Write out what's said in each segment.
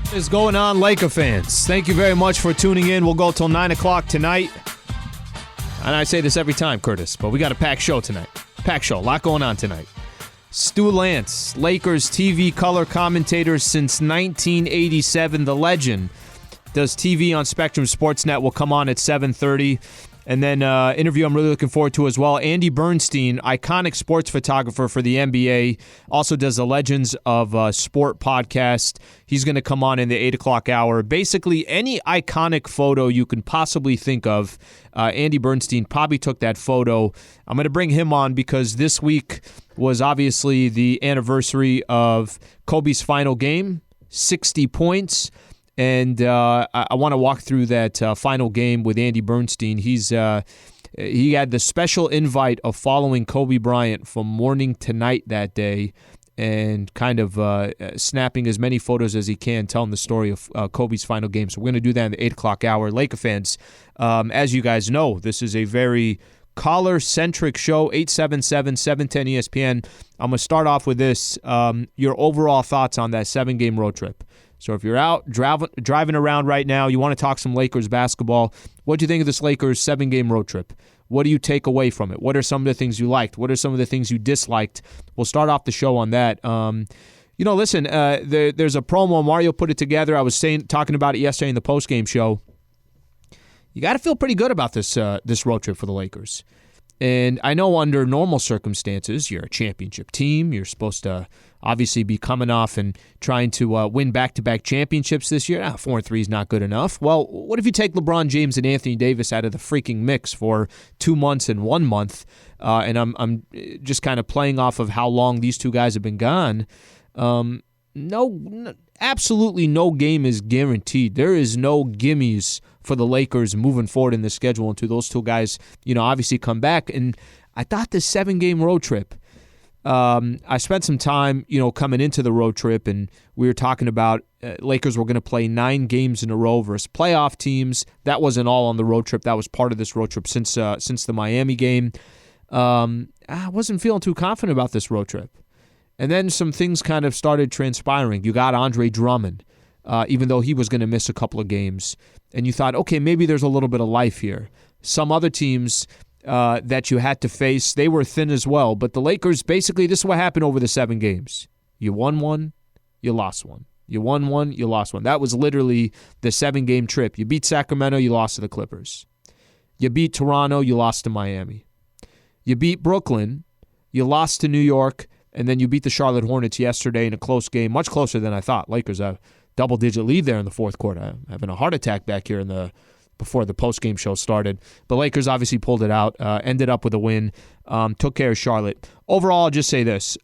What is going on, Laker fans? Thank you very much for tuning in. We'll go till 9 o'clock tonight. And I say this every time, Curtis, but we got a packed show tonight. Packed show. A lot going on tonight. Stu Lance, Lakers TV color commentator since 1987. The legend does TV on Spectrum Sportsnet. Will come on at 7:30. And then interview I'm really looking forward to as well. Andy Bernstein, iconic sports photographer for the NBA, also does the Legends of Sport podcast. He's going to come on in the 8 o'clock hour. Basically, any iconic photo you can possibly think of, Andy Bernstein probably took that photo. I'm going to bring him on because this week was obviously the anniversary of Kobe's final game, 60 points. And I want to walk through that final game with Andy Bernstein. He had the special invite of following Kobe Bryant from morning to night that day and kind of snapping as many photos as he can, telling the story of Kobe's final game. So we're going to do that in the 8 o'clock hour. Laker fans, as you guys know, this is a very caller-centric show, 877-710-ESPN. I'm going to start off with this, your overall thoughts on that 7-game road trip. So if you're out driving around right now, you want to talk some Lakers basketball, what do you think of this Lakers 7-game road trip? What do you take away from it? What are some of the things you liked? What are some of the things you disliked? We'll start off the show on that. Listen, there's a promo. Mario put it together. I was talking about it yesterday in the postgame show. You got to feel pretty good about this road trip for the Lakers. And I know under normal circumstances, you're a championship team. You're supposed to obviously be coming off and trying to win back-to-back championships this year. 4-3 is not good enough. Well, what if you take LeBron James and Anthony Davis out of the freaking mix for 2 months and 1 month? And I'm just kind of playing off of how long these two guys have been gone. Absolutely no game is guaranteed. There is no gimmies for the Lakers moving forward in the schedule until those two guys, obviously come back. And I thought this 7-game road trip, I spent some time, coming into the road trip, and we were talking about Lakers were going to play 9 games in a row versus playoff teams. That wasn't all on the road trip. That was part of this road trip since the Miami game. I wasn't feeling too confident about this road trip. And then some things kind of started transpiring. You got Andre Drummond, even though he was going to miss a couple of games. And you thought, okay, maybe there's a little bit of life here. Some other teams that you had to face, they were thin as well. But the Lakers, basically, this is what happened over the 7 games. You won one, you lost one. You won one, you lost one. That was literally the 7-game trip. You beat Sacramento, you lost to the Clippers. You beat Toronto, you lost to Miami. You beat Brooklyn, you lost to New York, and then you beat the Charlotte Hornets yesterday in a close game, much closer than I thought. Lakers have a double-digit lead there in the fourth quarter. I'm having a heart attack back here before the post-game show started. But Lakers obviously pulled it out, ended up with a win, took care of Charlotte. Overall, I'll just say this.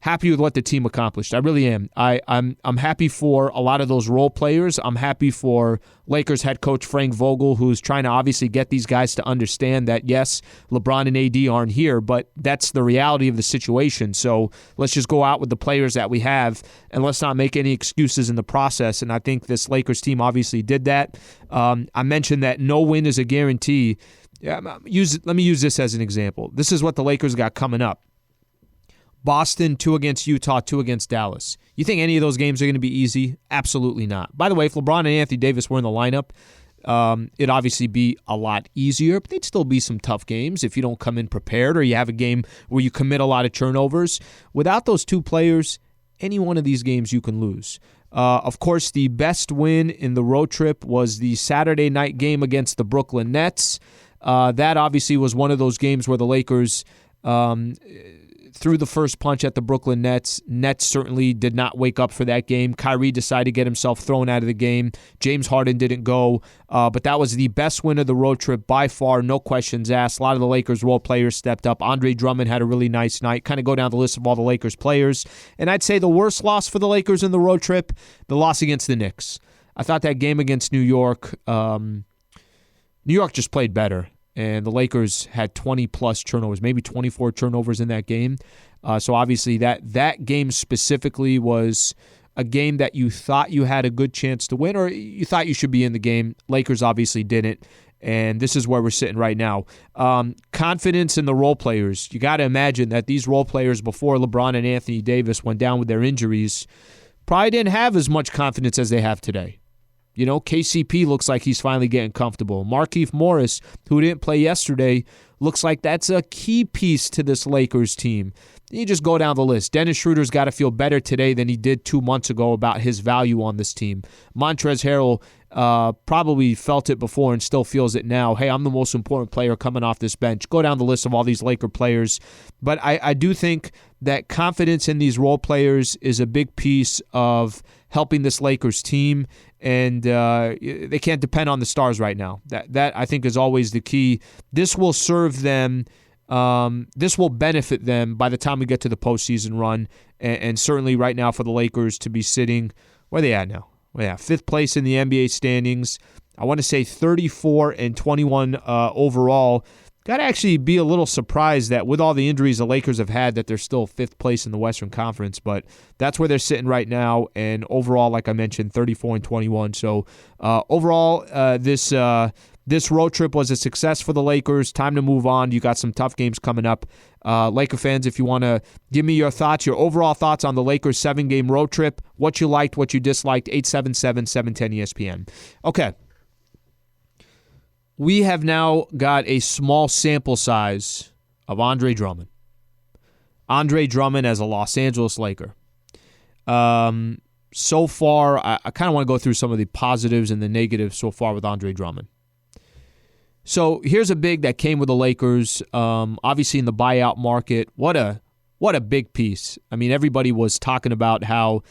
Happy with what the team accomplished. I really am. I'm happy for a lot of those role players. I'm happy for Lakers head coach Frank Vogel, who's trying to obviously get these guys to understand that, yes, LeBron and AD aren't here, but that's the reality of the situation. So let's just go out with the players that we have, and let's not make any excuses in the process. And I think this Lakers team obviously did that. I mentioned that no win is a guarantee. Let me use this as an example. This is what the Lakers got coming up. Boston, 2 against Utah, 2 against Dallas. You think any of those games are going to be easy? Absolutely not. By the way, if LeBron and Anthony Davis were in the lineup, it'd obviously be a lot easier, but they'd still be some tough games if you don't come in prepared or you have a game where you commit a lot of turnovers. Without those two players, any one of these games you can lose. Of course, the best win in the road trip was the Saturday night game against the Brooklyn Nets. That obviously was one of those games where the Lakers threw the first punch at the Brooklyn Nets. Nets certainly did not wake up for that game. Kyrie decided to get himself thrown out of the game. James Harden didn't go. But that was the best win of the road trip by far, no questions asked. A lot of the Lakers role players stepped up. Andre Drummond had a really nice night. Kind of go down the list of all the Lakers players. And I'd say the worst loss for the Lakers in the road trip, the loss against the Knicks. I thought that game against New York, New York just played better. And the Lakers had 20-plus turnovers, maybe 24 turnovers in that game. So obviously that game specifically was a game that you thought you had a good chance to win, or you thought you should be in the game. Lakers obviously didn't, and this is where we're sitting right now. Confidence in the role players. You got to imagine that these role players before LeBron and Anthony Davis went down with their injuries probably didn't have as much confidence as they have today. KCP looks like he's finally getting comfortable. Markieff Morris, who didn't play yesterday, looks like that's a key piece to this Lakers team. You just go down the list. Dennis Schroeder's got to feel better today than he did 2 months ago about his value on this team. Montrezl Harrell probably felt it before and still feels it now. Hey, I'm the most important player coming off this bench. Go down the list of all these Laker players. But I do think that confidence in these role players is a big piece of helping this Lakers team, and they can't depend on the stars right now. That I think is always the key. This will serve them. This will benefit them by the time we get to the postseason run, and certainly right now for the Lakers to be sitting, where are they at now? Well, 5th place in the NBA standings. I want to say 34-21 overall. Got to actually be a little surprised that with all the injuries the Lakers have had that they're still 5th place in the Western Conference, but that's where they're sitting right now, and overall, like I mentioned, 34-21. So overall, this road trip was a success for the Lakers. Time to move on. You got some tough games coming up. Laker fans, if you want to give me your thoughts, your overall thoughts on the Lakers 7-game road trip, what you liked, what you disliked, 877-710-ESPN. Okay. We have now got a small sample size of Andre Drummond. Andre Drummond as a Los Angeles Laker. So far, I kind of want to go through some of the positives and the negatives so far with Andre Drummond. So here's a big that came with the Lakers, obviously in the buyout market. What a big piece. I mean, everybody was talking about how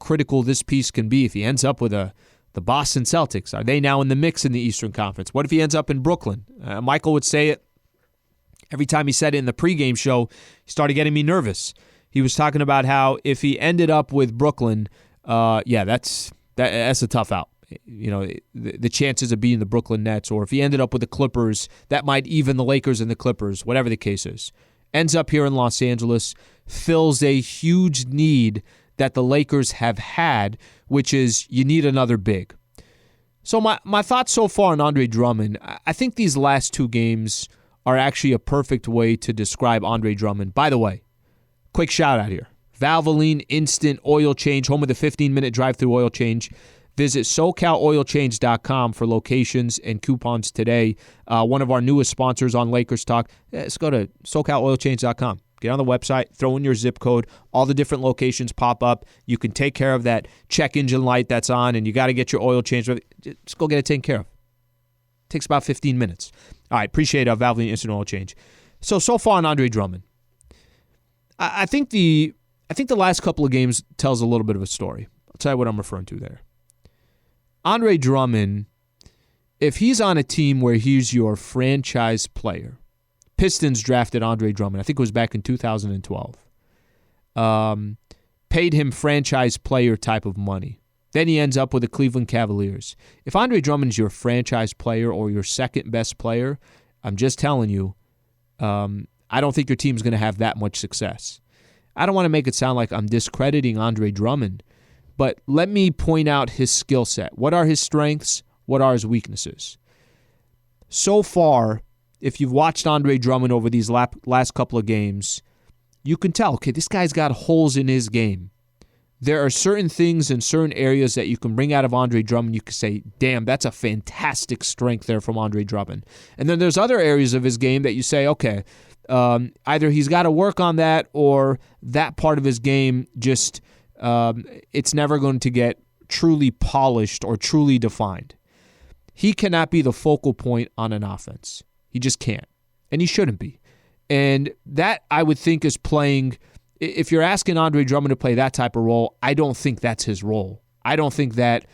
critical this piece can be if he ends up with the Boston Celtics. Are they now in the mix in the Eastern Conference? What if he ends up in Brooklyn? Michael would say it every time he said it in the pregame show. He started getting me nervous. He was talking about how if he ended up with Brooklyn, that's a tough out. The chances of being the Brooklyn Nets, or if he ended up with the Clippers, that might even the Lakers and the Clippers, whatever the case is. Ends up here in Los Angeles, fills a huge need that the Lakers have had, which is you need another big. So my thoughts so far on Andre Drummond, I think these last 2 games are actually a perfect way to describe Andre Drummond. By the way, quick shout out here. Valvoline Instant Oil Change, home of the 15-minute drive-through oil change. Visit SoCalOilChange.com for locations and coupons today. One of our newest sponsors on Lakers Talk. Let's go to SoCalOilChange.com. Get on the website, throw in your zip code. All the different locations pop up. You can take care of that check engine light that's on, and you got to get your oil changed. Just go get it taken care of. It takes about 15 minutes. All right, appreciate Valvoline Instant Oil Change. So far on Andre Drummond, I think the last couple of games tells a little bit of a story. I'll tell you what I'm referring to there. Andre Drummond, if he's on a team where he's your franchise player, Pistons drafted Andre Drummond, I think it was back in 2012, paid him franchise player type of money. Then he ends up with the Cleveland Cavaliers. If Andre Drummond is your franchise player or your second best player, I'm just telling you, I don't think your team's going to have that much success. I don't want to make it sound like I'm discrediting Andre Drummond, but let me point out his skill set. What are his strengths? What are his weaknesses? So far, if you've watched Andre Drummond over these last couple of games, you can tell, okay, this guy's got holes in his game. There are certain things in certain areas that you can bring out of Andre Drummond. You can say, damn, that's a fantastic strength there from Andre Drummond. And then there's other areas of his game that you say, okay, either he's got to work on that or that part of his game just it's never going to get truly polished or truly defined. He cannot be the focal point on an offense. He just can't. And he shouldn't be. And that, I would think, is playing, if you're asking Andre Drummond to play that type of role, I don't think that's his role. I don't think that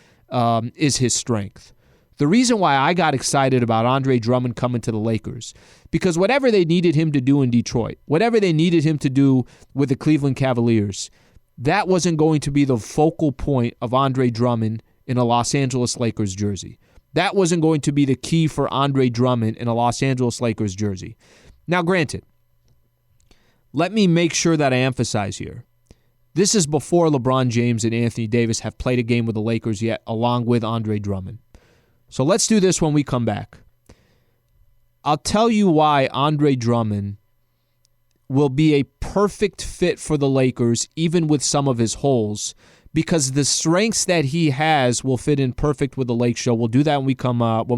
is his strength. The reason why I got excited about Andre Drummond coming to the Lakers, because whatever they needed him to do in Detroit, whatever they needed him to do with the Cleveland Cavaliers, that wasn't going to be the focal point of Andre Drummond in a Los Angeles Lakers jersey. That wasn't going to be the key for Andre Drummond in a Los Angeles Lakers jersey. Now, granted, let me make sure that I emphasize here. This is before LeBron James and Anthony Davis have played a game with the Lakers yet, along with Andre Drummond. So let's do this when we come back. I'll tell you why Andre Drummond will be a perfect fit for the Lakers, even with some of his holes, because the strengths that he has will fit in perfect with the Lake Show. We'll do that when we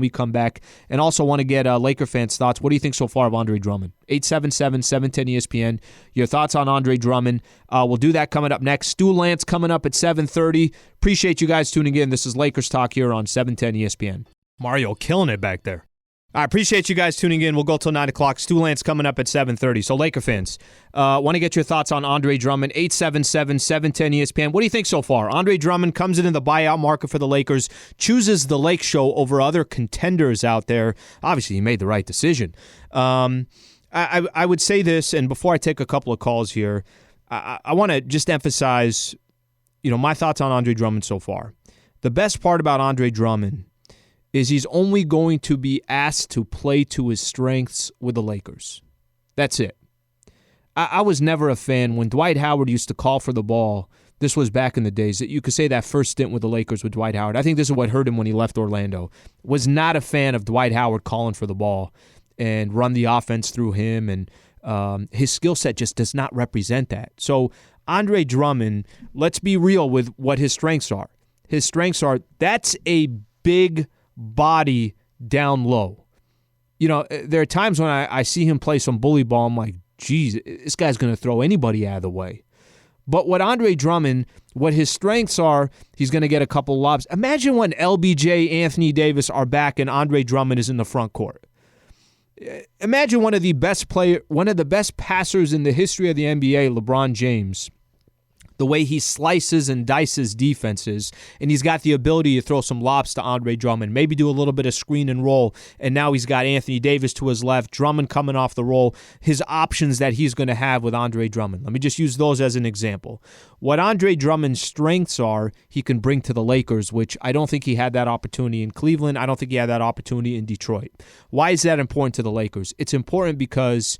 come back. And also want to get Laker fans' thoughts. What do you think so far of Andre Drummond? 877-710-ESPN. Your thoughts on Andre Drummond. We'll do that coming up next. Stu Lance coming up at 7:30. Appreciate you guys tuning in. This is Lakers Talk here on 710 ESPN. Mario killing it back there. I appreciate you guys tuning in. We'll go till 9 o'clock. Stu Lance coming up at 7:30. So, Laker fans, want to get your thoughts on Andre Drummond. 877-710-ESPN. What do you think so far? Andre Drummond comes in the buyout market for the Lakers, chooses the Lake Show over other contenders out there. Obviously, he made the right decision. I would say this, and before I take a couple of calls here, I want to just emphasize, my thoughts on Andre Drummond so far. The best part about Andre Drummond is he's only going to be asked to play to his strengths with the Lakers. That's it. I was never a fan when Dwight Howard used to call for the ball. This was back in the days that you could say that first stint with the Lakers with Dwight Howard. I think this is what hurt him when he left Orlando. Was not a fan of Dwight Howard calling for the ball and run the offense through him, and his skill set just does not represent that. So Andre Drummond, let's be real with what his strengths are. His strengths are, that's a big body down low. There are times when I see him play some bully ball, I'm like, geez, this guy's going to throw anybody out of the way. But what Andre Drummond, what his strengths are, he's going to get a couple lobs. Imagine when LBJ, Anthony Davis are back and Andre Drummond is in the front court. Imagine one of the best passers in the history of the NBA, LeBron James, the way he slices and dices defenses, and he's got the ability to throw some lobs to Andre Drummond, maybe do a little bit of screen and roll, and now he's got Anthony Davis to his left, Drummond coming off the roll, his options that he's going to have with Andre Drummond. Let me just use those as an example. What Andre Drummond's strengths are, he can bring to the Lakers, which I don't think he had that opportunity in Cleveland. I don't think he had that opportunity in Detroit. Why is that important to the Lakers? It's important because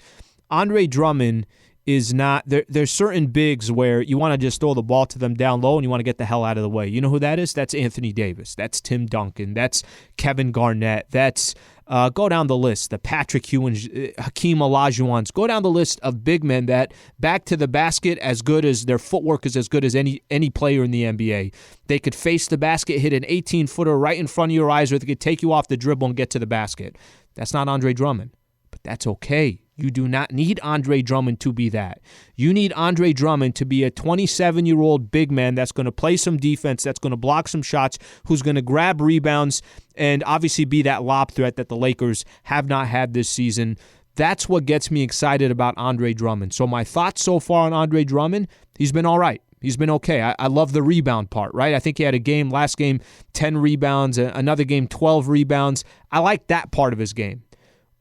Andre Drummond is not, there's certain bigs where you want to just throw the ball to them down low and you want to get the hell out of the way. You know who that is? That's Anthony Davis. That's Tim Duncan. That's Kevin Garnett. That's, go down the list, the Patrick Ewing, Hakeem Olajuwons. Go down the list of big men that back to the basket as good as, their footwork is as good as any player in the NBA. They could face the basket, hit an 18-footer right in front of your eyes, or they could take you off the dribble and get to the basket. That's not Andre Drummond, but that's okay. You do not need Andre Drummond to be that. You need Andre Drummond to be a 27-year-old big man that's going to play some defense, that's going to block some shots, who's going to grab rebounds, and obviously be that lob threat that the Lakers have not had this season. That's what gets me excited about Andre Drummond. So my thoughts so far on Andre Drummond, he's been all right. He's been okay. I love the rebound part, right? I think he had last game, 10 rebounds, another game, 12 rebounds. I like that part of his game.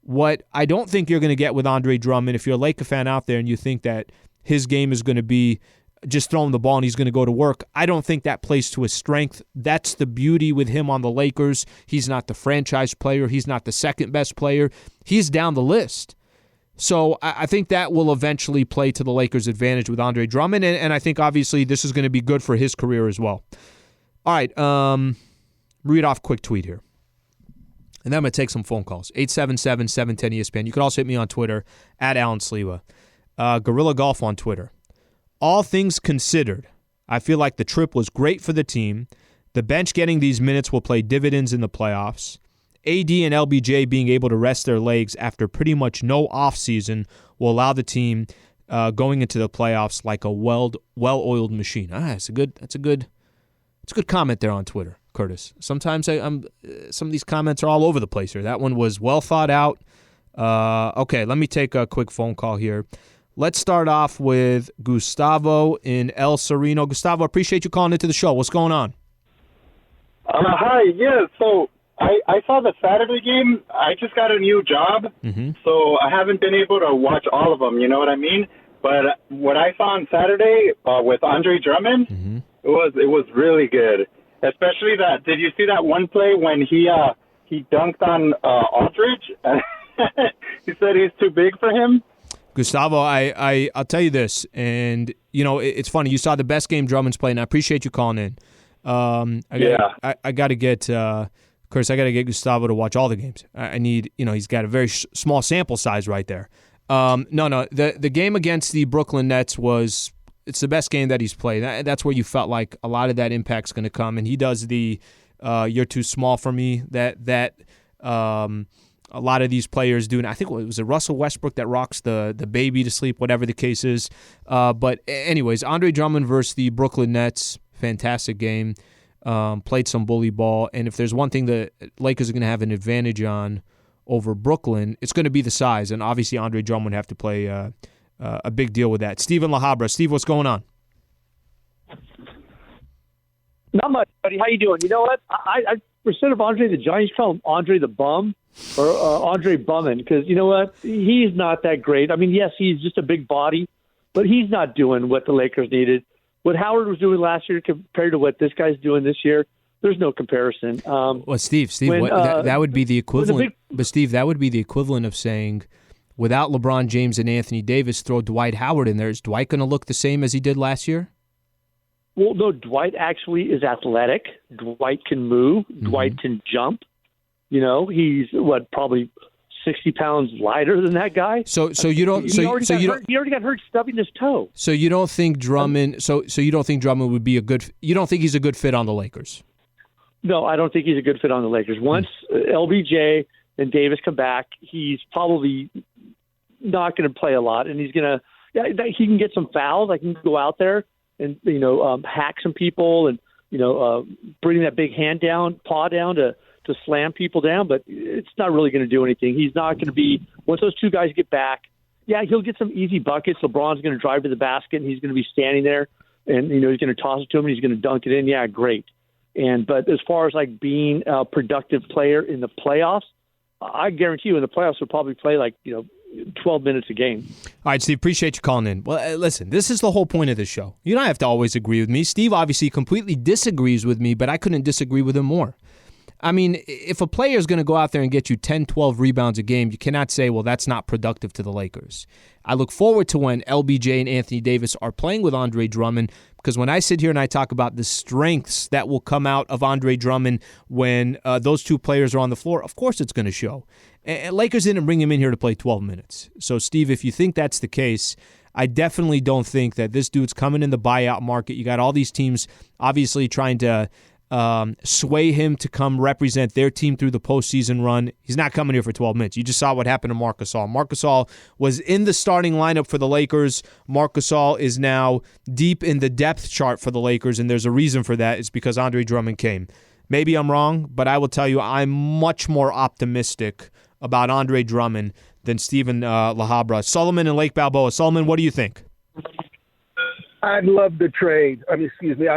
What I don't think you're going to get with Andre Drummond, if you're a Laker fan out there and you think that his game is going to be just throwing the ball and he's going to go to work, I don't think that plays to his strength. That's the beauty with him on the Lakers. He's not the franchise player. He's not the second best player. He's down the list. So I think that will eventually play to the Lakers' advantage with Andre Drummond, and I think obviously this is going to be good for his career as well. All right, read off a quick tweet here. And then I'm going to take some phone calls. 877-710-ESPN. You can also hit me on Twitter, at Alan Sleva. Gorilla Golf on Twitter. All things considered, I feel like the trip was great for the team. The bench getting these minutes will play dividends in the playoffs. AD and LBJ being able to rest their legs after pretty much no offseason will allow the team going into the playoffs like a well-oiled machine. That's a good comment there on Twitter, Curtis. Sometimes some of these comments are all over the place here. That one was well thought out. Okay, let me take a quick phone call here. Let's start off with Gustavo in El Sereno. Gustavo, appreciate you calling into the show. What's going on? Hi, yeah, so I saw the Saturday game. I just got a new job, so I haven't been able to watch all of them, you know what I mean? But what I saw on Saturday with Andre Drummond, it was really good. Especially that, did you see that one play when he dunked on Aldridge? He said he's too big for him. Gustavo, I'll tell you this, and it's funny. You saw the best game Drummond's played, and I appreciate you calling in. I got to get Chris. I got to get Gustavo to watch all the games. I need, he's got a very small sample size right there. No, the game against the Brooklyn Nets was it's the best game that he's played. That's where you felt like a lot of that impact's going to come. And he does the "you're too small for me" that a lot of these players do. And I think it was Russell Westbrook that rocks the baby to sleep, whatever the case is. But anyways, Andre Drummond versus the Brooklyn Nets, fantastic game. Played some bully ball. And if there's one thing the Lakers are going to have an advantage on over Brooklyn, it's going to be the size. And obviously Andre Drummond would have to play a big deal with that. Steven La Habra. Steve, what's going on? Not much, buddy. How you doing? You know what? Instead of Andre the Giant, call him Andre the Bum or Andre Bummin, because you know what? He's not that great. I mean, yes, he's just a big body, but he's not doing what the Lakers needed. What Howard was doing last year compared to what this guy's doing this year, there's no comparison. Well, Steve, that would be the equivalent. But Steve, that would be the equivalent of saying, without LeBron James and Anthony Davis, throw Dwight Howard in there. Is Dwight going to look the same as he did last year? Well, no, Dwight actually is athletic. Dwight can move. Mm-hmm. Dwight can jump. You know, he's probably 60 pounds lighter than that guy. So you don't. He already got hurt stubbing his toe. So you don't think Drummond? So you don't think Drummond would be a good? You don't think he's a good fit on the Lakers? No, I don't think he's a good fit on the Lakers. Once LBJ and Davis come back, he's probably not going to play a lot, and he's going to. Yeah, he can get some fouls. I can go out there and hack some people and bring that big paw down to slam people down, but it's not really going to do anything. He's not going to be, once those two guys get back, yeah, he'll get some easy buckets. LeBron's going to drive to the basket and he's going to be standing there and he's going to toss it to him and he's going to dunk it in. Yeah, great. But as far as like being a productive player in the playoffs, I guarantee you in the playoffs he'll probably play 12 minutes a game. All right, Steve, appreciate you calling in. Well, listen, this is the whole point of this show. You don't have to always agree with me. Steve obviously completely disagrees with me, but I couldn't disagree with him more. I mean, if a player is going to go out there and get you 10, 12 rebounds a game, you cannot say, well, that's not productive to the Lakers. I look forward to when LBJ and Anthony Davis are playing with Andre Drummond, because when I sit here and I talk about the strengths that will come out of Andre Drummond when those two players are on the floor, of course it's going to show. And Lakers didn't bring him in here to play 12 minutes. So, Steve, if you think that's the case, I definitely don't think that this dude's coming in the buyout market. You got all these teams obviously trying to sway him to come represent their team through the postseason run. He's not coming here for 12 minutes. You just saw what happened to Marc Gasol. Marc Gasol was in the starting lineup for the Lakers. Marc Gasol is now deep in the depth chart for the Lakers, and there's a reason for that. It's because Andre Drummond came. Maybe I'm wrong, but I will tell you I'm much more optimistic about Andre Drummond than Steven La Habra. Solomon and Lake Balboa. Solomon, what do you think? I love the trade. I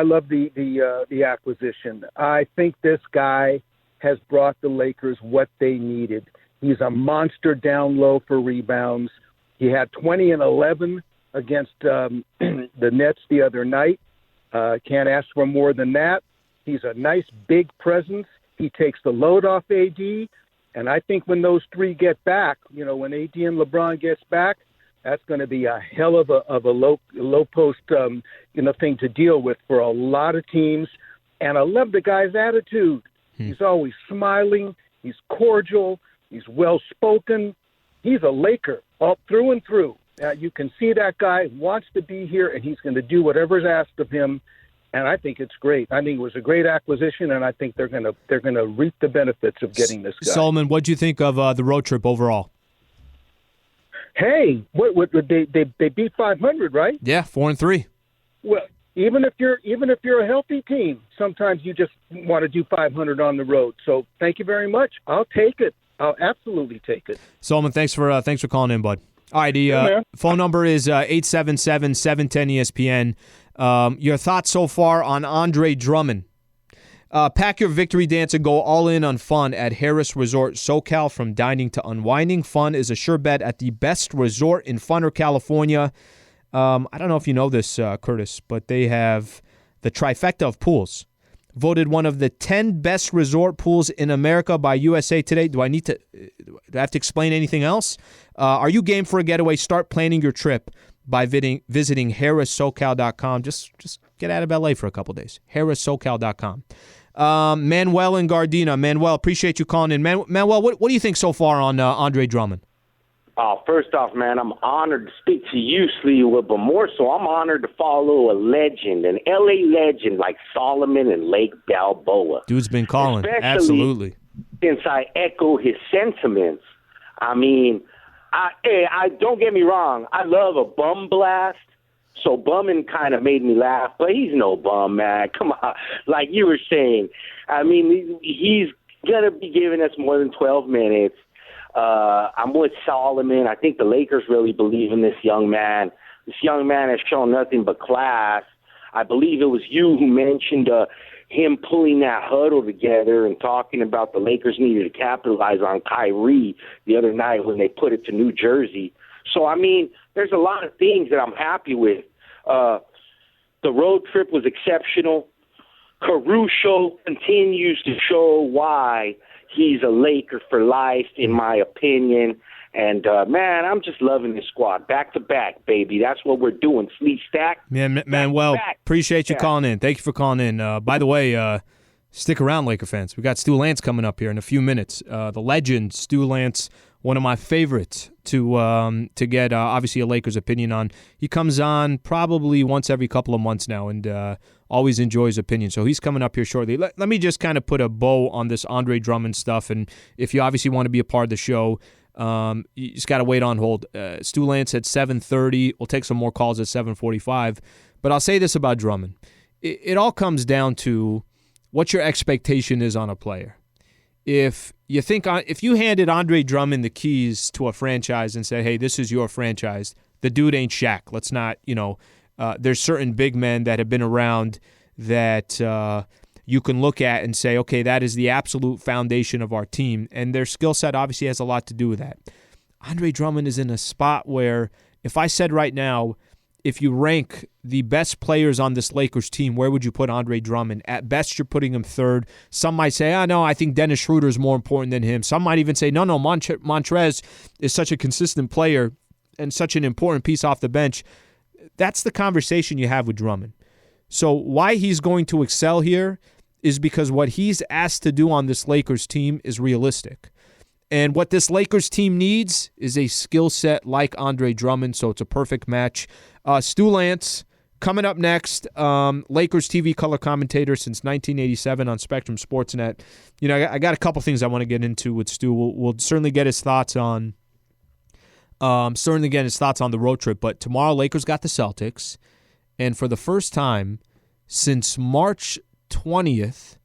love the acquisition. I think this guy has brought the Lakers what they needed. He's a monster down low for rebounds. He had 20 and 11 against the Nets the other night. Can't ask for more than that. He's a nice big presence. He takes the load off AD. And I think when those three get back, when AD and LeBron gets back, that's going to be a hell of a low post thing to deal with for a lot of teams. And I love the guy's attitude. He's always smiling. He's cordial. He's well spoken. He's a Laker all through and through. You can see that guy wants to be here, and he's going to do whatever's asked of him. And I think it's great. I think it was a great acquisition, and I think they're going to reap the benefits of getting this guy. Solomon, what do you think of the road trip overall? Hey, what they beat 500, right? Yeah, 4-3. Well, even if you're a healthy team, sometimes you just want to do 500 on the road. So thank you very much. I'll take it. I'll absolutely take it. Solomon, thanks for calling in, bud. All right, the phone number is 877-710-ESPN. Your thoughts so far on Andre Drummond? Pack your victory dance and go all in on fun at Harris Resort SoCal. From dining to unwinding, fun is a sure bet at the best resort in Funner, California. I don't know if you know this, Curtis, but they have the trifecta of pools. Voted one of the 10 best resort pools in America by USA Today. Do I have to explain anything else? Are you game for a getaway? Start planning your trip by visiting harrissocal.com. Just get out of LA for a couple days. harrissocal.com. Manuel in Gardena. Manuel, appreciate you calling in. Manuel, what do you think so far on Andre Drummond? First off, man, I'm honored to speak to you, Sleewood, but more so, I'm honored to follow a legend, an L.A. legend like Solomon and Lake Balboa. Dude's been calling. Especially Absolutely. Since I echo his sentiments. I mean, I don't get me wrong. I love a bum blast. So bumming kind of made me laugh, but he's no bum, man. Come on. Like you were saying, I mean, he's going to be giving us more than 12 minutes. I'm with Solomon. I think the Lakers really believe in this young man. This young man has shown nothing but class. I believe it was you who mentioned him pulling that huddle together and talking about the Lakers needed to capitalize on Kyrie the other night when they put it to New Jersey. So, I mean, there's a lot of things that I'm happy with. The road trip was exceptional. Caruso continues to show why he's a Laker for life, in my opinion. And, man, I'm just loving this squad. Back to back, baby. That's what we're doing. Sleep stack. Man, well, appreciate you calling in. Thank you for calling in. By the way, stick around, Laker fans. We got Stu Lance coming up here in a few minutes. The legend, Stu Lance, one of my favorites to get, obviously, a Lakers opinion on. He comes on probably once every couple of months now and always enjoys opinion. So he's coming up here shortly. Let me just kind of put a bow on this Andre Drummond stuff. And if you obviously want to be a part of the show, you just got to wait on hold. Stu Lance at 7:30. We'll take some more calls at 7:45. But I'll say this about Drummond. It all comes down to what your expectation is on a player. If you handed Andre Drummond the keys to a franchise and say, hey, this is your franchise, the dude ain't Shaq. Let's not, there's certain big men that have been around that you can look at and say, okay, that is the absolute foundation of our team. And their skill set obviously has a lot to do with that. Andre Drummond is in a spot where if I said right now, if you rank the best players on this Lakers team, where would you put Andre Drummond? At best, you're putting him third. Some might say, no, I think Dennis Schroeder is more important than him. Some might even say, no, Montrez is such a consistent player and such an important piece off the bench. That's the conversation you have with Drummond. So why he's going to excel here is because what he's asked to do on this Lakers team is realistic. And what this Lakers team needs is a skill set like Andre Drummond, so it's a perfect match. Stu Lance, coming up next, Lakers TV color commentator since 1987 on Spectrum Sportsnet. I got a couple things I want to get into with Stu. We'll certainly get his thoughts on the road trip. But tomorrow, Lakers got the Celtics, and for the first time since March 10th,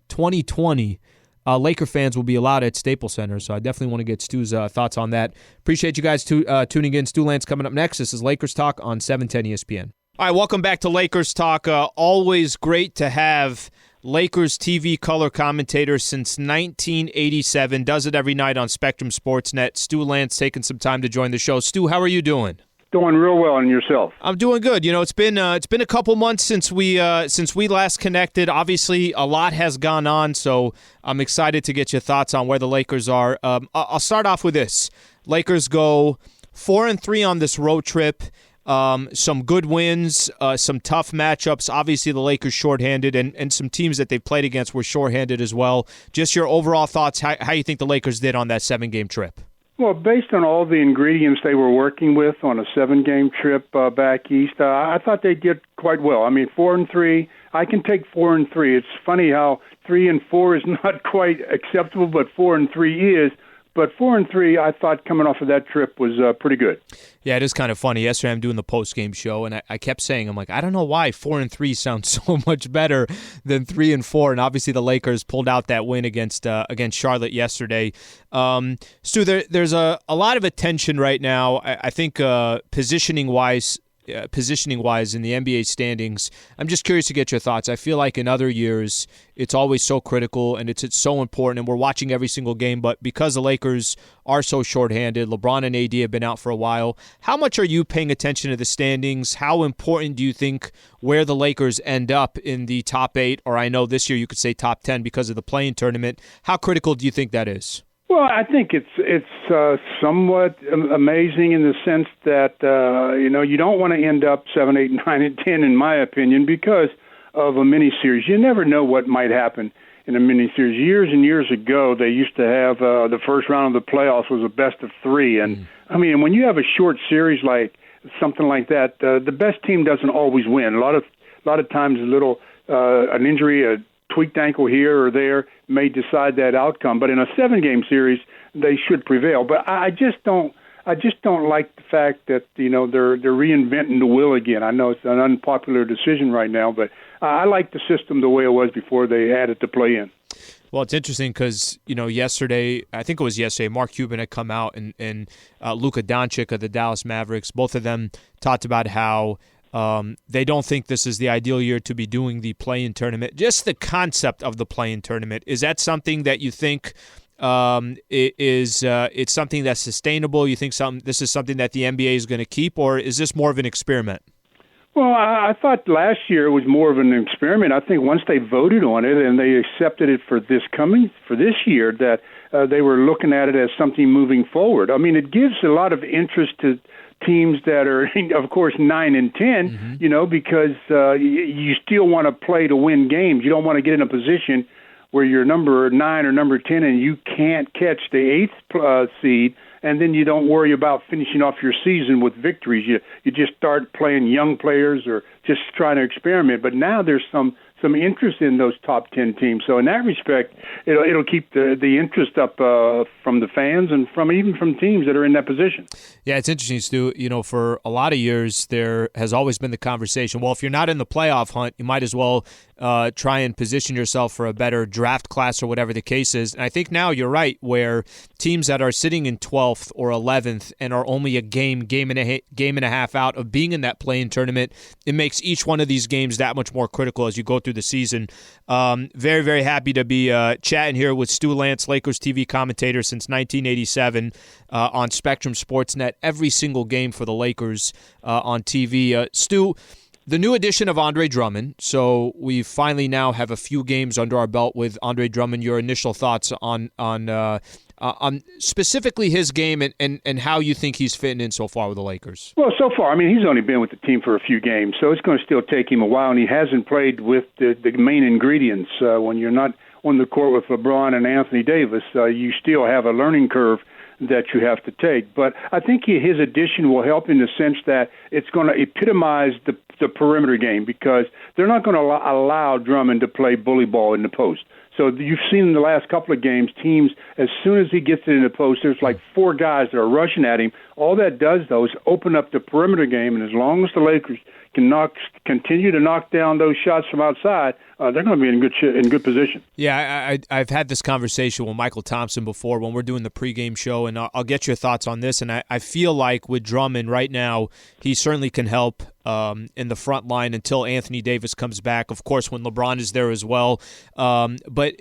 2020, Laker fans will be allowed at Staples Center, so I definitely want to get Stu's thoughts on that. Appreciate you guys tuning in. Stu Lance coming up next. This is Lakers Talk on 710 ESPN. All right, welcome back to Lakers Talk. Always great to have Lakers TV color commentator since 1987. Does it every night on Spectrum Sportsnet. Stu Lance taking some time to join the show. Stu, how are you doing? Doing real well, and yourself? I'm doing good. It's been a couple months since we last connected. Obviously, a lot has gone on, so I'm excited to get your thoughts on where the Lakers are. I'll start off with this: Lakers go 4-3 on this road trip. Some good wins, some tough matchups. Obviously, the Lakers shorthanded, and some teams that they've played against were shorthanded as well. Just your overall thoughts, how you think the Lakers did on that 7-game trip? Well, based on all the ingredients they were working with on a 7-game trip back east, I thought they did quite well. I mean, 4-3, I can take 4-3. It's funny how 3-4 is not quite acceptable, but 4-3 is. But 4-3, I thought coming off of that trip was pretty good. Yeah, it is kind of funny. Yesterday I'm doing the post-game show, and I kept saying, I'm like, I don't know why 4-3 sounds so much better than 3-4. And obviously the Lakers pulled out that win against Charlotte yesterday. Stu, there's a lot of attention right now. I think positioning-wise in the NBA standings. I'm just curious to get your thoughts. I feel like in other years, it's always so critical and it's so important, and we're watching every single game. But because the Lakers are so shorthanded, LeBron and AD have been out for a while, how much are you paying attention to the standings? How important do you think where the Lakers end up in the top 8, or I know this year you could say top 10 because of the play-in tournament? How critical do you think that is? Well, I think it's somewhat amazing in the sense that you don't want to end up 7, 8, 9, and 10, in my opinion, because of a mini series. You never know what might happen, in a mini-series. Years and years ago, they used to have the first round of the playoffs was a best of three. And, I mean, when you have a short series like something like that, the best team doesn't always win. A lot of times an injury, a tweaked ankle here or there may decide that outcome. But in a 7-game series, they should prevail. But I just don't like the fact that they're reinventing the wheel again. I know it's an unpopular decision right now, but I like the system the way it was before they added the play-in. Well, it's interesting because, yesterday, Mark Cuban had come out and Luka Doncic of the Dallas Mavericks, both of them talked about how they don't think this is the ideal year to be doing the play-in tournament. Just the concept of the play-in tournament, is that something that you think it's something that's sustainable? You think this is something that the NBA is going to keep, or is this more of an experiment? Well, I thought last year it was more of an experiment. I think once they voted on it and they accepted it for this year, that they were looking at it as something moving forward. I mean, it gives a lot of interest to teams that are, of course, 9 and 10. Because you still want to play to win games. You don't want to get in a position where you're number 9 or number 10 and you can't catch the 8th seed, and then you don't worry about finishing off your season with victories. You just start playing young players or just trying to experiment. But now there's some interest in those top 10 teams. So in that respect, it'll keep the interest up from the fans and even from teams that are in that position. Yeah, it's interesting, Stu. For a lot of years, there has always been the conversation, well, if you're not in the playoff hunt, you might as well try and position yourself for a better draft class or whatever the case is. And I think now you're right, where teams that are sitting in 12th or 11th and are only a game and a half out of being in that play-in tournament, it makes each one of these games that much more critical as you go through the season. Very, very happy to be chatting here with Stu Lance, Lakers TV commentator since 1987 on Spectrum Sportsnet. Every single game for the Lakers on TV. Stu, the new addition of Andre Drummond. So we finally now have a few games under our belt with Andre Drummond. Your initial thoughts on specifically his game and how you think he's fitting in so far with the Lakers? Well, so far, I mean, he's only been with the team for a few games, so it's going to still take him a while, and he hasn't played with the main ingredients. When you're not on the court with LeBron and Anthony Davis, you still have a learning curve that you have to take. But I think his addition will help in the sense that it's going to epitomize the perimeter game, because they're not going to allow Drummond to play bully ball in the post. So you've seen in the last couple of games, teams, as soon as he gets it in the post, there's like 4 guys that are rushing at him. All that does, though, is open up the perimeter game, and as long as the Lakers can continue to knock down those shots from outside, they're going to be in good position. Yeah, I've had this conversation with Michael Thompson before when we're doing the pregame show, and I'll get your thoughts on this. And I feel like with Drummond right now, he certainly can help in the front line until Anthony Davis comes back. Of course, when LeBron is there as well. But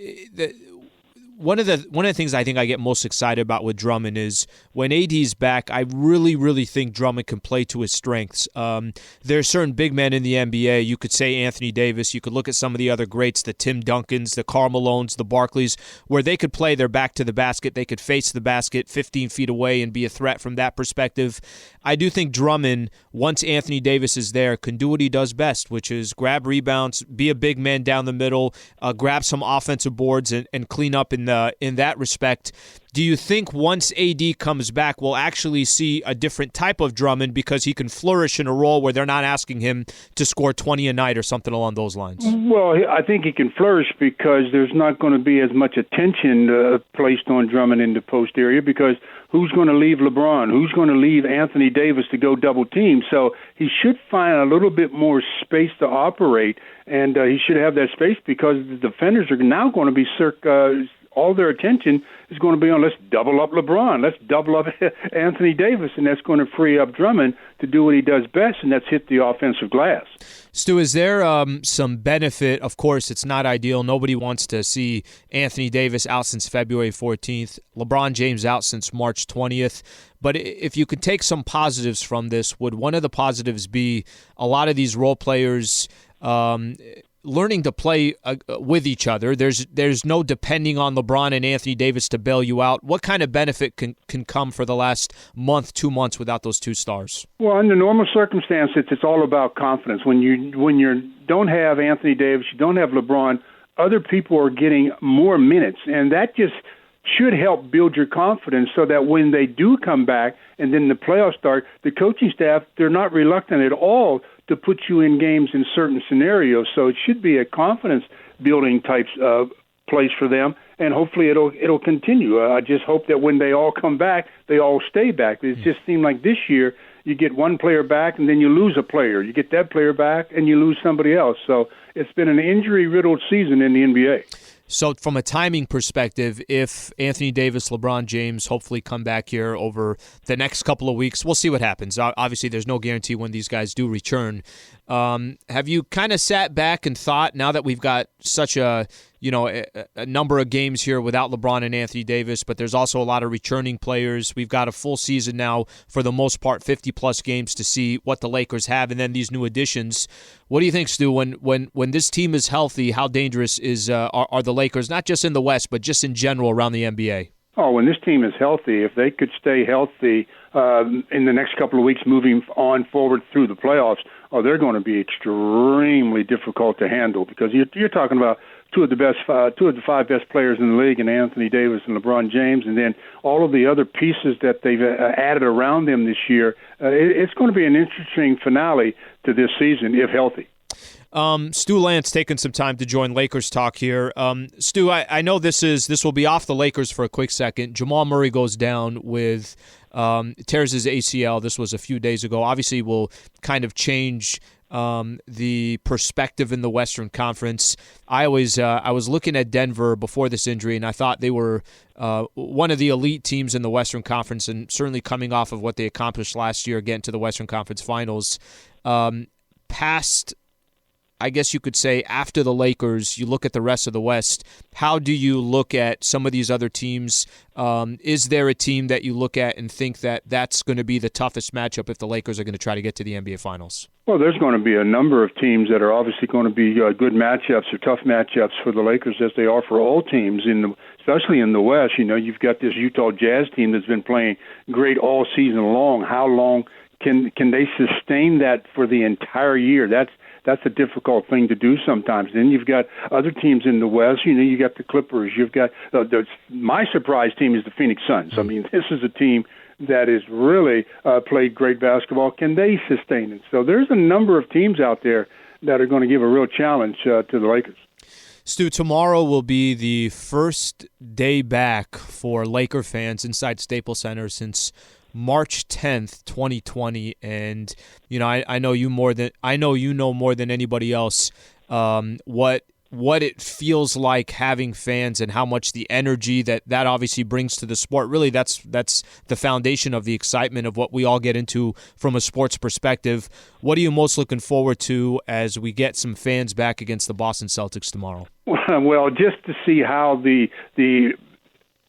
one of the things I think I get most excited about with Drummond is when AD's back, I really, really think Drummond can play to his strengths. There are certain big men in the NBA. You could say Anthony Davis. You could look at some of the other greats, the Tim Duncans, the Karl Malones, the Barkleys, where they could play their back to the basket. They could face the basket 15 feet away and be a threat from that perspective. I do think Drummond, once Anthony Davis is there, can do what he does best, which is grab rebounds, be a big man down the middle, grab some offensive boards, and clean up in that respect. Do you think once AD comes back, we'll actually see a different type of Drummond because he can flourish in a role where they're not asking him to score 20 a night or something along those lines? Well, I think he can flourish because there's not going to be as much attention placed on Drummond in the post area, because who's going to leave LeBron? Who's going to leave Anthony Davis to go double team? So he should find a little bit more space to operate, and he should have that space because the defenders are now going to be all their attention is going to be on, let's double up LeBron, let's double up Anthony Davis, and that's going to free up Drummond to do what he does best, and that's hit the offensive glass. Stu, is there some benefit? Of course, it's not ideal. Nobody wants to see Anthony Davis out since February 14th, LeBron James out since March 20th. But if you could take some positives from this, would one of the positives be a lot of these role players learning to play with each other? There's no depending on LeBron and Anthony Davis to bail you out. What kind of benefit can come for the last month, 2 months without those two stars? Well, under normal circumstances, it's all about confidence. When you don't have Anthony Davis, you don't have LeBron other people are getting more minutes, and that just should help build your confidence so that when they do come back and then the playoffs start, the coaching staff, they're not reluctant at all to put you in games in certain scenarios. So it should be a confidence-building type of place for them, and hopefully it'll continue. I just hope that when they all come back, they all stay back. It just seemed like this year you get one player back and then you lose a player. You get that player back and you lose somebody else. So it's been an injury-riddled season in the NBA. So from a timing perspective, if Anthony Davis, LeBron James hopefully come back here over the next couple of weeks, we'll see what happens. Obviously, there's no guarantee when these guys do return. Have you kind of sat back and thought, now that we've got such a number of games here without LeBron and Anthony Davis, but there's also a lot of returning players. We've got a full season now, for the most part, 50-plus games to see what the Lakers have, and then these new additions. What do you think, Stu, when this team is healthy, how dangerous are the Lakers, not just in the West, but just in general around the NBA? Oh, when this team is healthy, if they could stay healthy in the next couple of weeks moving on forward through the playoffs, they're going to be extremely difficult to handle, because you're talking about two of the five best players in the league, and Anthony Davis and LeBron James, and then all of the other pieces that they've added around them this year. It's going to be an interesting finale to this season, if healthy. Stu Lance taking some time to join Lakers Talk here. Stu, I know this will be off the Lakers for a quick second. Jamal Murray goes down with tears his ACL. This was a few days ago. Obviously, will kind of change the perspective in the Western Conference. I was looking at Denver before this injury, and I thought they were one of the elite teams in the Western Conference, and certainly coming off of what they accomplished last year, getting to the Western Conference Finals. Past, I guess you could say, after the Lakers, you look at the rest of the West. How do you look at some of these other teams? Is there a team that you look at and think that that's going to be the toughest matchup if the Lakers are going to try to get to the NBA Finals? Well, there's going to be a number of teams that are obviously going to be good matchups or tough matchups for the Lakers, as they are for all teams, especially in the West. You've got this Utah Jazz team that's been playing great all season long. How long can they sustain that for the entire year? That's a difficult thing to do sometimes. Then you've got other teams in the West. You got the Clippers. You've got my surprise team is the Phoenix Suns. I mean, this is a team that has really played great basketball. Can they sustain it? So there's a number of teams out there that are going to give a real challenge to the Lakers. Stu, tomorrow will be the first day back for Laker fans inside Staples Center since March 10th, 2020, and I know you know more than anybody else what it feels like having fans and how much the energy that obviously brings to the sport. Really, that's the foundation of the excitement of what we all get into from a sports perspective. What are you most looking forward to as we get some fans back against the Boston Celtics tomorrow? Well, just to see how the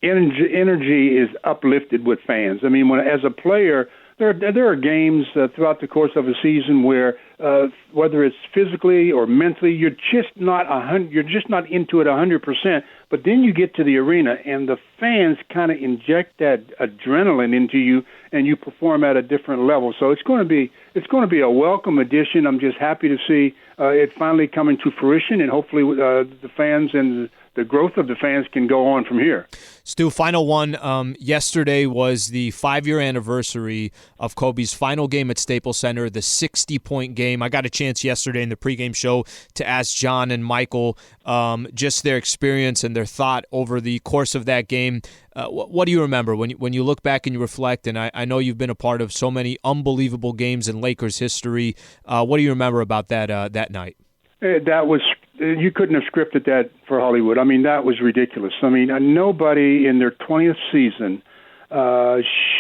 energy is uplifted with fans. I mean, as a player, there are games throughout the course of a season where whether it's physically or mentally, you're just not into it 100%. But then you get to the arena, and the fans kind of inject that adrenaline into you, and you perform at a different level. So it's going to be a welcome addition. I'm just happy to see it finally coming to fruition, and hopefully the fans and the growth of the fans can go on from here. Stu, final one. Yesterday was the 5-year anniversary of Kobe's final game at Staples Center, the 60-point game. I got a chance yesterday in the pregame show to ask John and Michael just their experience and their thought over the course of that game. What do you remember when you look back and you reflect? And I know you've been a part of so many unbelievable games in Lakers history. What do you remember about that night? That was, you couldn't have scripted that for Hollywood. I mean, that was ridiculous. I mean, nobody in their 20th season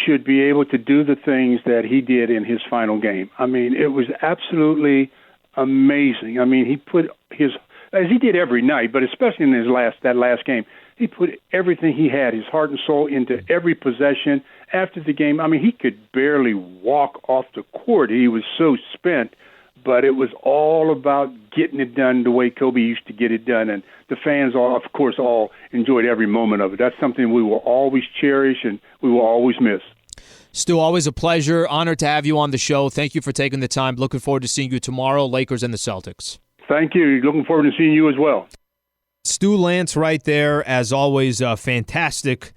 should be able to do the things that he did in his final game. I mean, it was absolutely amazing. I mean, he put as he did every night, but especially in that last game, he put everything he had, his heart and soul, into every possession. After the game, I mean, he could barely walk off the court. He was so spent. But it was all about getting it done the way Kobe used to get it done. And the fans, of course, all enjoyed every moment of it. That's something we will always cherish and we will always miss. Stu, always a pleasure. Honored to have you on the show. Thank you for taking the time. Looking forward to seeing you tomorrow, Lakers and the Celtics. Thank you. Looking forward to seeing you as well. Stu Lance right there, as always, fantastic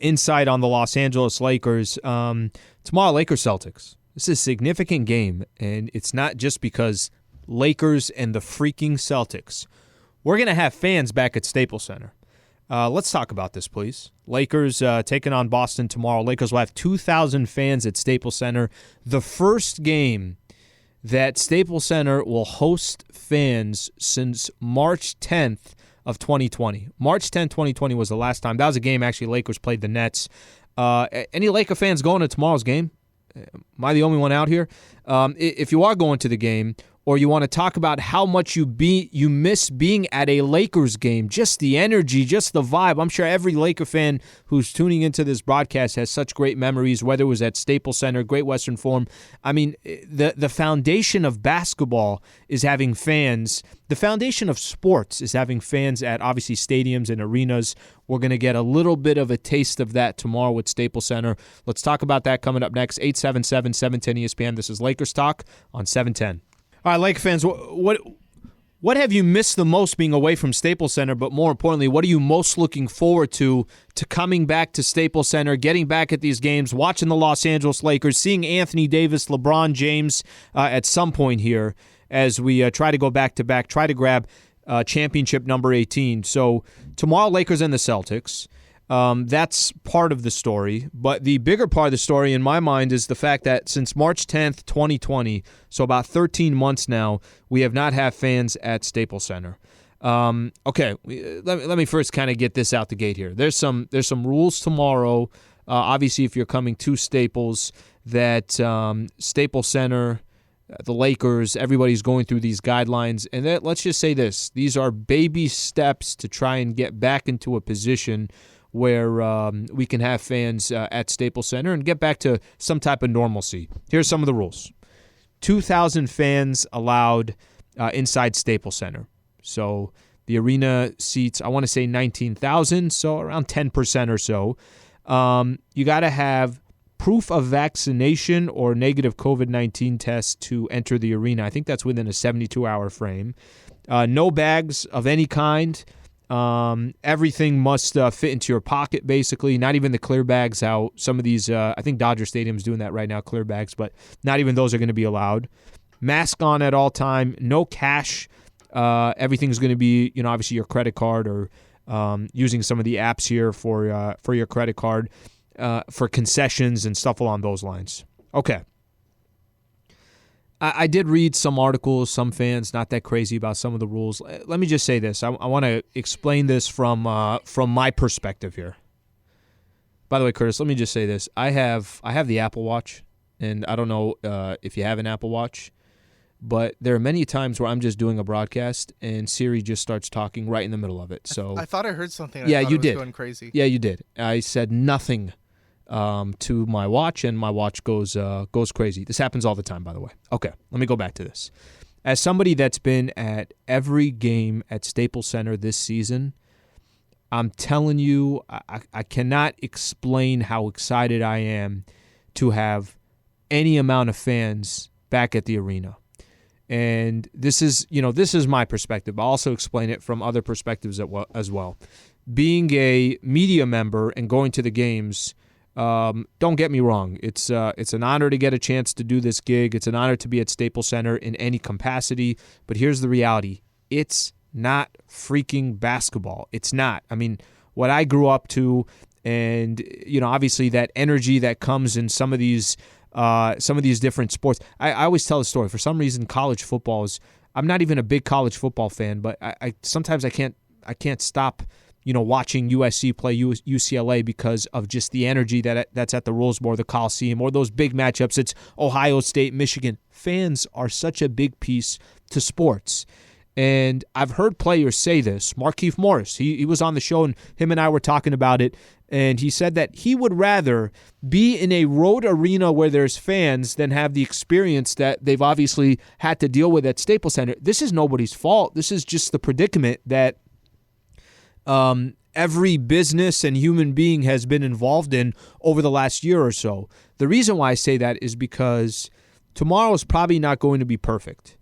insight on the Los Angeles Lakers. Tomorrow, Lakers-Celtics. This is a significant game, and it's not just because Lakers and the freaking Celtics. We're going to have fans back at Staples Center. Let's talk about this, please. Lakers taking on Boston tomorrow. Lakers will have 2,000 fans at Staples Center. The first game that Staples Center will host fans since March 10th of 2020. March 10th, 2020 was the last time. That was a game, actually, Lakers played the Nets. Any Laker fans going to tomorrow's game? Am I the only one out here? If you are going to the game, or you want to talk about how much you miss being at a Lakers game, just the energy, just the vibe. I'm sure every Laker fan who's tuning into this broadcast has such great memories, whether it was at Staples Center, Great Western Forum. I mean, the foundation of basketball is having fans. The foundation of sports is having fans at, obviously, stadiums and arenas. We're going to get a little bit of a taste of that tomorrow at Staples Center. Let's talk about that coming up next. 877-710-ESPN. This is Lakers Talk on 710. All right, Laker fans, what have you missed the most being away from Staples Center? But more importantly, what are you most looking forward to coming back to Staples Center, getting back at these games, watching the Los Angeles Lakers, seeing Anthony Davis, LeBron James at some point here as we try to go back-to-back, try to grab championship number 18. So tomorrow, Lakers and the Celtics. That's part of the story. But the bigger part of the story in my mind is the fact that since March 10th, 2020, so about 13 months now, we have not had fans at Staples Center. Okay, let me first kind of get this out the gate here. There's some rules tomorrow. Obviously, if you're coming to Staples, that Staples Center, the Lakers, everybody's going through these guidelines. And let's just say this. These are baby steps to try and get back into a position where we can have fans at Staples Center and get back to some type of normalcy. Here's some of the rules. 2,000 fans allowed inside Staples Center. So the arena seats, I want to say 19,000, so around 10% or so. You got to have proof of vaccination or negative COVID-19 test to enter the arena. I think that's within a 72-hour frame. No bags of any kind. Everything must fit into your pocket, basically. Not even the clear bags, how some of these, I think Dodger Stadium's doing that right now, clear bags, but not even those are going to be allowed. Mask on at all time. No cash. Everything's going to be, obviously your credit card or using some of the apps here for your credit card for concessions and stuff along those lines. Okay. I did read some articles, some fans not that crazy about some of the rules. Let me just say this. I want to explain this from my perspective here. By the way, Curtis, let me just say this. I have the Apple Watch, and I don't know if you have an Apple Watch, but there are many times where I'm just doing a broadcast and Siri just starts talking right in the middle of it. So I thought I heard something. Yeah, you did. Going crazy. Yeah, you did. I said nothing to my watch, and my watch goes crazy. This happens all the time, by the way. Okay, let me go back to this. As somebody that's been at every game at Staples Center this season, I'm telling you, I cannot explain how excited I am to have any amount of fans back at the arena. And this is my perspective. I'll also explain it from other perspectives as well. Being a media member and going to the games, don't get me wrong. It's an honor to get a chance to do this gig. It's an honor to be at Staples Center in any capacity. But here's the reality. It's not freaking basketball. It's not. I mean, what I grew up to, and obviously that energy that comes in some of these different sports. I always tell the story. For some reason, college football is. I'm not even a big college football fan, but I sometimes I can't stop watching USC play UCLA because of just the energy that's at the Rose Bowl, the Coliseum, or those big matchups. It's Ohio State, Michigan. Fans are such a big piece to sports. And I've heard players say this. Markieff Morris, he was on the show, and him and I were talking about it, and he said that he would rather be in a road arena where there's fans than have the experience that they've obviously had to deal with at Staples Center. This is nobody's fault. This is just the predicament that every business and human being has been involved in over the last year or so. The reason why I say that is because tomorrow is probably not going to be perfect.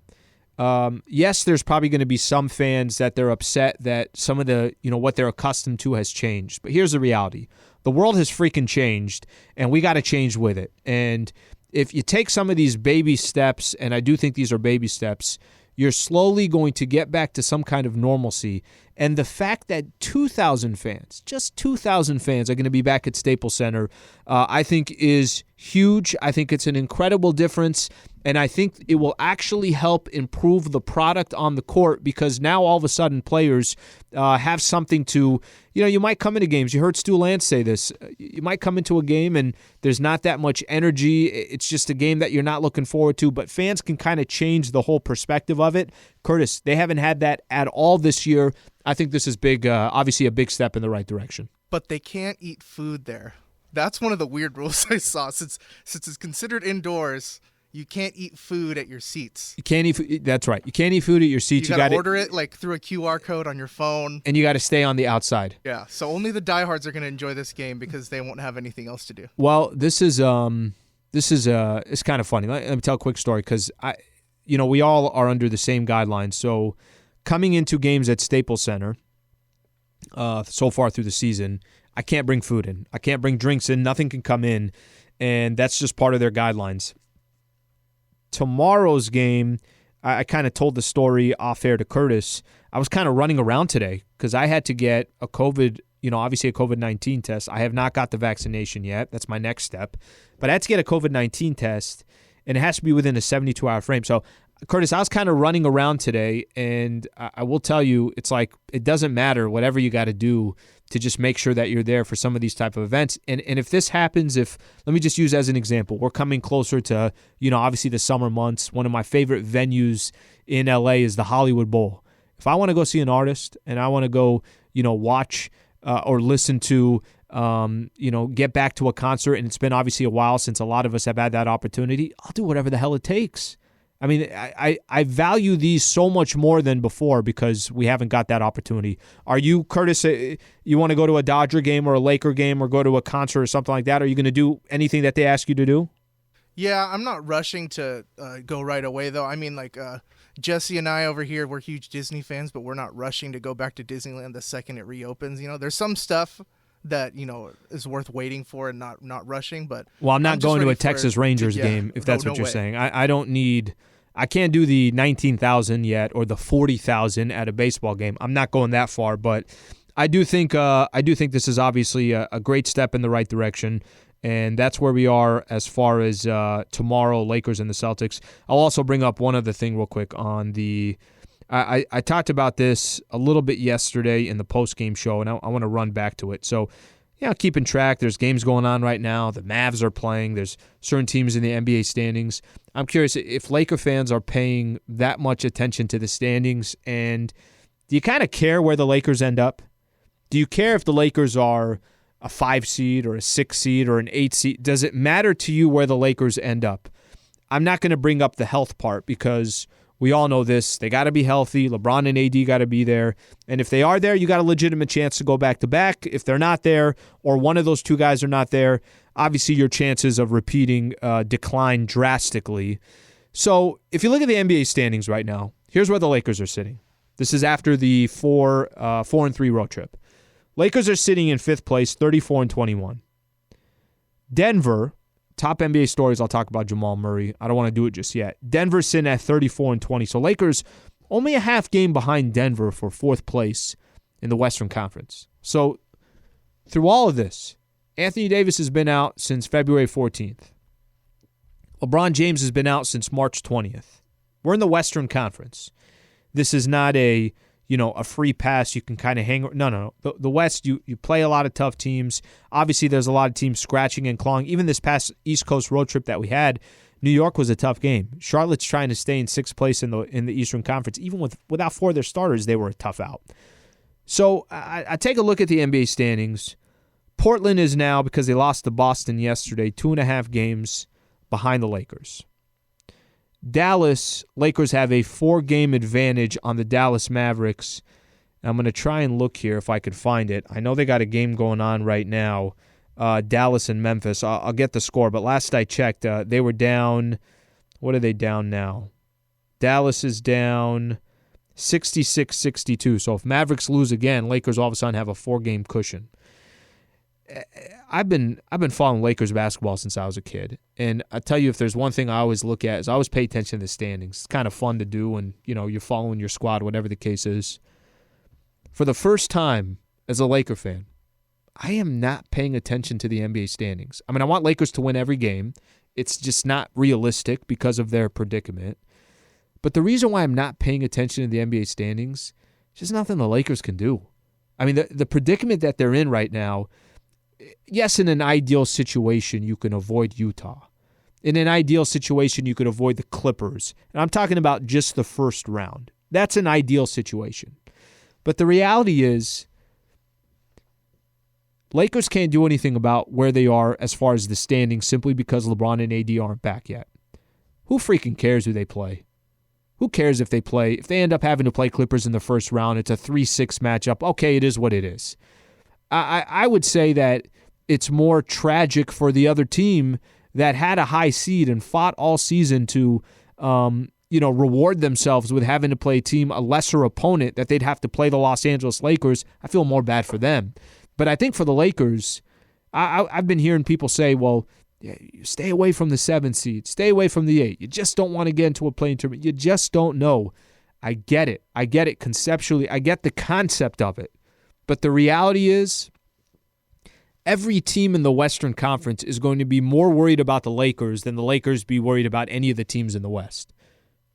yes, there's probably going to be some fans that they're upset that some of the, what they're accustomed to has changed. But here's the reality. The world has freaking changed, and we got to change with it. And if you take some of these baby steps, and I do think these are baby steps, you're slowly going to get back to some kind of normalcy. And the fact that 2,000 fans, just 2,000 fans are going to be back at Staples Center, I think is huge. I think it's an incredible difference. And I think it will actually help improve the product on the court because now all of a sudden players have something to, you might come into games. You heard Stu Lance say this. You might come into a game and there's not that much energy. It's just a game that you're not looking forward to, but fans can kind of change the whole perspective of it. Curtis, they haven't had that at all this year. I think this is big, obviously a big step in the right direction. But they can't eat food there. That's one of the weird rules I saw. Since it's considered indoors, you can't eat food at your seats. You can't eat food. That's right. You can't eat food at your seats. You got to order it like through a QR code on your phone. And you got to stay on the outside. Yeah. So only the diehards are going to enjoy this game because they won't have anything else to do. Well, this is it's kind of funny. Let me tell a quick story because we all are under the same guidelines. So coming into games at Staples Center so far through the season, I can't bring food in. I can't bring drinks in. Nothing can come in. And that's just part of their guidelines. Tomorrow's game, I kind of told the story off air to Curtis. I was kind of running around today because I had to get a obviously a COVID-19 test. I have not got the vaccination yet. That's my next step. But I had to get a COVID-19 test, and it has to be within a 72-hour frame. So, Curtis, I was kind of running around today, and I will tell you, it's like it doesn't matter whatever you got to do to just make sure that you're there for some of these type of events. And if this happens, let me just use as an example, we're coming closer to, obviously the summer months. One of my favorite venues in LA is the Hollywood Bowl. If I want to go see an artist and I want to go, watch or listen to, get back to a concert, and it's been obviously a while since a lot of us have had that opportunity, I'll do whatever the hell it takes. I mean, I value these so much more than before because we haven't got that opportunity. Are you, Curtis, you want to go to a Dodger game or a Laker game or go to a concert or something like that? Are you going to do anything that they ask you to do? Yeah, I'm not rushing to go right away, though. I mean, like Jesse and I over here, we're huge Disney fans, but we're not rushing to go back to Disneyland the second it reopens. There's some stuff that is worth waiting for and not rushing. But I'm not going to a Texas Rangers game if that's what you're saying. I don't need. I can't do the 19,000 yet or the 40,000 at a baseball game. I'm not going that far, but I do think this is obviously a great step in the right direction, and that's where we are as far as tomorrow, Lakers and the Celtics. I'll also bring up one other thing real quick on the. I talked about this a little bit yesterday in the post-game show, and I want to run back to it. So, keeping track. There's games going on right now. The Mavs are playing. There's certain teams in the NBA standings. I'm curious if Laker fans are paying that much attention to the standings, and do you kind of care where the Lakers end up? Do you care if the Lakers are a 5 seed or a 6 seed or an 8 seed? Does it matter to you where the Lakers end up? I'm not going to bring up the health part because we all know this. They got to be healthy. LeBron and AD got to be there. And if they are there, you got a legitimate chance to go back-to-back. If they're not there or one of those two guys are not there, obviously your chances of repeating decline drastically. So if you look at the NBA standings right now, here's where the Lakers are sitting. This is after the 4-3 road trip. Lakers are sitting in 5th place, 34-21. Denver, top NBA stories, I'll talk about Jamal Murray. I don't want to do it just yet. Denver's sitting at 34-20. So Lakers only a half game behind Denver for 4th place in the Western Conference. So through all of this, Anthony Davis has been out since February 14th. LeBron James has been out since March 20th. We're in the Western Conference. This is not a free pass you can kind of hang. No. The West, you play a lot of tough teams. Obviously, there's a lot of teams scratching and clawing. Even this past East Coast road trip that we had, New York was a tough game. Charlotte's trying to stay in 6th place in the Eastern Conference. Even without 4 of their starters, they were a tough out. So I take a look at the NBA standings. Portland is now, because they lost to Boston yesterday, 2.5 games behind the Lakers. Dallas, Lakers have a 4-game advantage on the Dallas Mavericks. I'm going to try and look here if I could find it. I know they got a game going on right now, Dallas and Memphis. I'll get the score, but last I checked, they were down. What are they down now? Dallas is down 66-62. So if Mavericks lose again, Lakers all of a sudden have a 4-game cushion. I've been following Lakers basketball since I was a kid, and I tell you, if there's one thing I always look at is I always pay attention to the standings. It's kind of fun to do, and you're following your squad, whatever the case is. For the first time as a Laker fan, I am not paying attention to the NBA standings. I mean, I want Lakers to win every game. It's just not realistic because of their predicament. But the reason why I'm not paying attention to the NBA standings is just nothing the Lakers can do. I mean, the predicament that they're in right now, yes, in an ideal situation, you can avoid Utah. In an ideal situation, you could avoid the Clippers. And I'm talking about just the first round. That's an ideal situation. But the reality is, Lakers can't do anything about where they are as far as the standings simply because LeBron and AD aren't back yet. Who freaking cares who they play? Who cares if they play? If they end up having to play Clippers in the first round, it's a 3-6 matchup. Okay, it is what it is. I would say that it's more tragic for the other team that had a high seed and fought all season to reward themselves with having to play a lesser opponent that they'd have to play the Los Angeles Lakers. I feel more bad for them. But I think for the Lakers, I've been hearing people say, well, yeah, you stay away from the 7 seed, stay away from the 8. You just don't want to get into a play-in tournament. You just don't know. I get it. I get it conceptually. I get the concept of it. But the reality is, every team in the Western Conference is going to be more worried about the Lakers than the Lakers be worried about any of the teams in the West.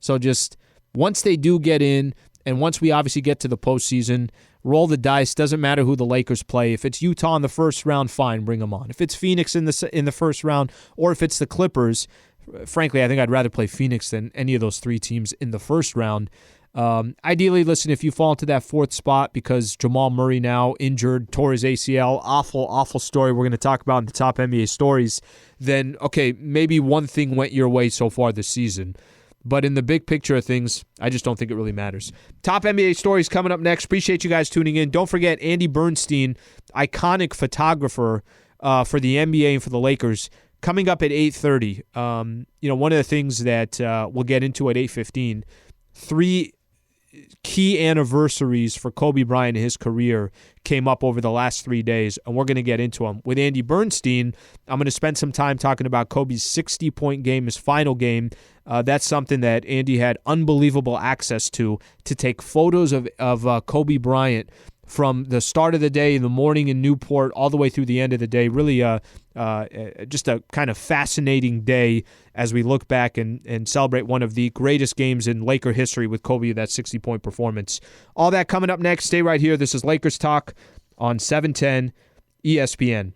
So just once they do get in, and once we obviously get to the postseason, roll the dice. Doesn't matter who the Lakers play. If it's Utah in the first round, fine, bring them on. If it's Phoenix in the first round, or if it's the Clippers, frankly, I think I'd rather play Phoenix than any of those 3 teams in the first round. Ideally, listen, if you fall into that 4th spot because Jamal Murray now injured, tore his ACL, awful story we're going to talk about in the top NBA stories, then, okay, maybe one thing went your way so far this season. But in the big picture of things, I just don't think it really matters. Top NBA stories coming up next. Appreciate you guys tuning in. Don't forget, Andy Bernstein, iconic photographer for the NBA and for the Lakers, coming up at 8:30. One of the things that we'll get into at 8:15, 3 key anniversaries for Kobe Bryant in his career came up over the last 3 days, and we're going to get into them. With Andy Bernstein, I'm going to spend some time talking about Kobe's 60-point game, his final game. That's something that Andy had unbelievable access to take photos of Kobe Bryant from the start of the day in the morning in Newport all the way through the end of the day. Really just a kind of fascinating day as we look back and celebrate one of the greatest games in Laker history with Kobe, that 60-point performance. All that coming up next. Stay right here. This is Lakers Talk on 710 ESPN.